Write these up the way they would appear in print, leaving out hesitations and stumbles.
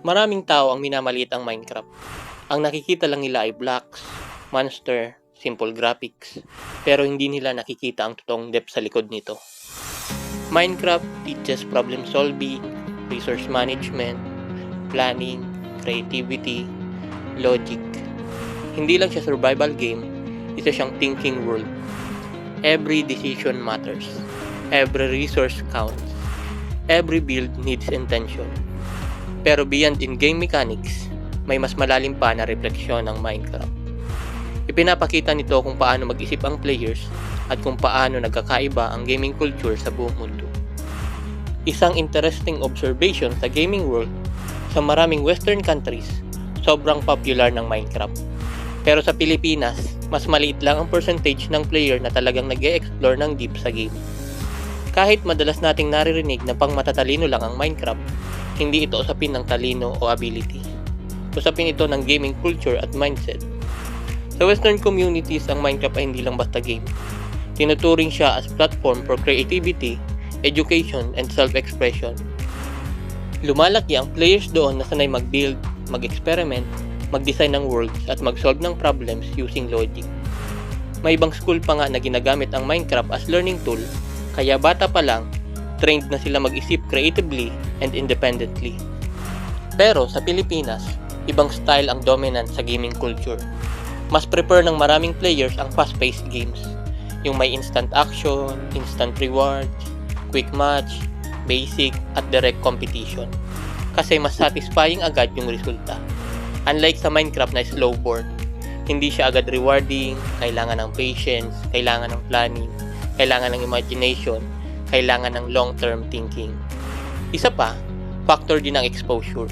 Maraming tao ang minamaliit ang Minecraft. Ang nakikita lang nila ay blocks, monster, simple graphics, pero hindi nila nakikita ang totoong depth sa likod nito. Minecraft teaches problem solving, resource management, planning, creativity, logic. Hindi lang siya survival game, isa siyang thinking world. Every decision matters. Every resource counts. Every build needs intention. Pero beyond in-game mechanics, may mas malalim pa na refleksyon ng Minecraft. Ipinapakita nito kung paano mag-isip ang players at kung paano nagkakaiba ang gaming culture sa buong mundo. Isang interesting observation sa gaming world, sa maraming western countries, sobrang popular ng Minecraft. Pero sa Pilipinas, mas maliit lang ang percentage ng player na talagang nag-e-explore ng deep sa game. Kahit madalas nating naririnig na pang matatalino lang ang Minecraft, hindi ito usapin ng talino o ability. Usapin ito ng gaming culture at mindset. Sa western communities, ang Minecraft ay hindi lang basta game. Tinuturing siya as platform for creativity, education, and self-expression. Lumalaki ang players doon na sanay mag-build, mag-experiment, mag-design ng worlds at mag-solve ng problems using logic. May ibang school pa nga na ginagamit ang Minecraft as learning tool, kaya bata pa lang, trained na sila mag-isip creatively and independently. Pero sa Pilipinas, ibang style ang dominant sa gaming culture. Mas prefer ng maraming players ang fast-paced games. Yung may instant action, instant rewards, quick match, basic, at direct competition. Kasi mas satisfying agad yung resulta. Unlike sa Minecraft na slow burn, hindi siya agad rewarding, kailangan ng patience, kailangan ng planning, kailangan ng imagination, kailangan ng long-term thinking. Isa pa, factor din ang exposure.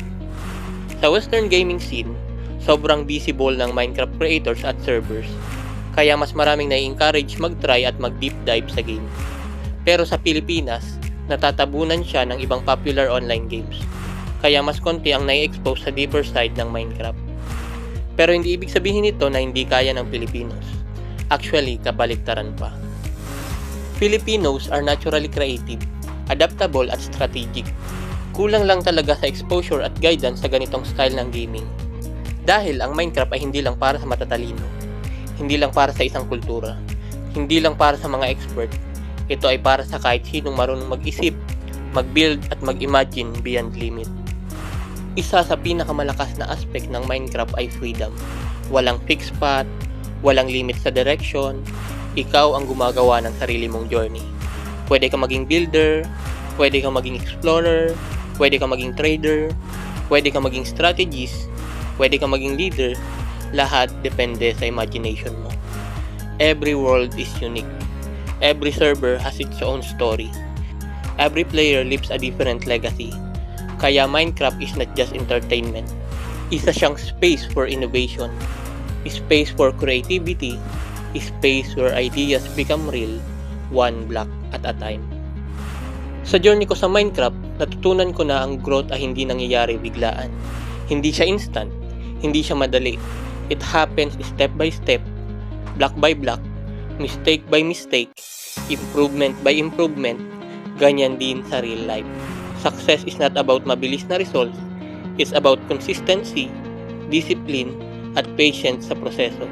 Sa western gaming scene, sobrang visible ng Minecraft creators at servers, kaya mas maraming na-encourage mag-try at mag-deep dive sa game. Pero sa Pilipinas, natatabunan siya ng ibang popular online games, kaya mas konti ang na-expose sa deeper side ng Minecraft. Pero hindi ibig sabihin nito na hindi kaya ng Pilipinos. Actually, kabaliktaran pa. Filipinos are naturally creative, adaptable at strategic. Kulang lang talaga sa exposure at guidance sa ganitong style ng gaming. Dahil ang Minecraft ay hindi lang para sa matatalino, hindi lang para sa isang kultura, hindi lang para sa mga expert. Ito ay para sa kahit sinong marunong mag-isip, mag-build at mag-imagine beyond limit. Isa sa pinakamalakas na aspect ng Minecraft ay freedom. Walang fixed path, walang limit sa direction, ikaw ang gumagawa ng sarili mong journey. Pwede kang maging builder, pwede kang maging explorer, pwede kang maging trader, pwede kang maging strategist, pwede kang maging leader. Lahat depende sa imagination mo. Every world is unique. Every server has its own story. Every player lives a different legacy. Kaya Minecraft is not just entertainment. Isa siyang space for innovation, space for creativity, space where ideas become real, one block at a time. Sa journey ko sa Minecraft, natutunan ko na ang growth ay hindi nangyayari biglaan. Hindi siya instant, hindi siya madali. It happens step by step, block by block, mistake by mistake, improvement by improvement. Ganyan din sa real life. Success is not about mabilis na results, it's about consistency, discipline, at patience sa proseso.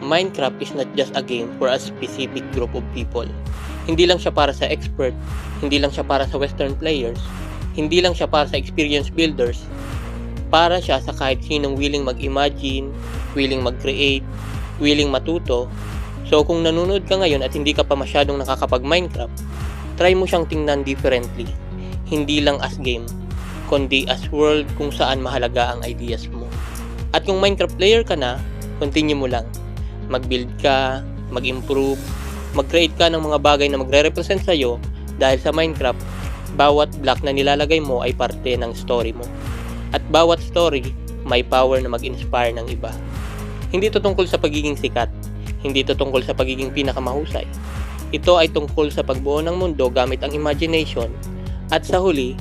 Minecraft is not just a game for a specific group of people. Hindi lang siya para sa expert, hindi lang siya para sa western players, hindi lang siya para sa experienced builders. Para siya sa kahit sinong willing mag-imagine, willing mag-create, willing matuto. So kung nanonood ka ngayon at hindi ka pa masyadong nakakapag-Minecraft, try mo siyang tingnan differently. Hindi lang as game, kundi as world kung saan mahalaga ang ideas mo. At kung Minecraft player ka na, continue mo lang. Mag-build ka, mag-improve, mag-create ka ng mga bagay na magre-represent sa'yo dahil sa Minecraft, bawat block na nilalagay mo ay parte ng story mo. At bawat story, may power na mag-inspire ng iba. Hindi ito tungkol sa pagiging sikat, hindi ito tungkol sa pagiging pinakamahusay. Ito ay tungkol sa pagbuo ng mundo gamit ang imagination. At sa huli,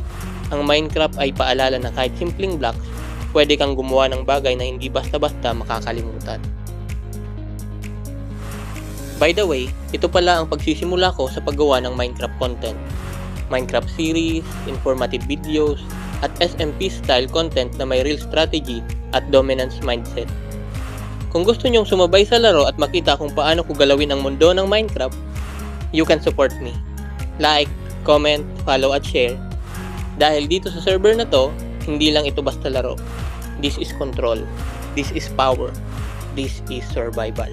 ang Minecraft ay paalala na kahit simpleng blocks, pwede kang gumawa ng bagay na hindi basta-basta makakalimutan. By the way, ito pala ang pagsisimula ko sa paggawa ng Minecraft content. Minecraft series, informative videos, at SMP-style content na may real strategy at dominance mindset. Kung gusto nyong sumabay sa laro at makita kung paano ko galawin ang mundo ng Minecraft, you can support me. Like, comment, follow at share. Dahil dito sa server na to, hindi lang ito basta laro. This is control. This is power. This is survival.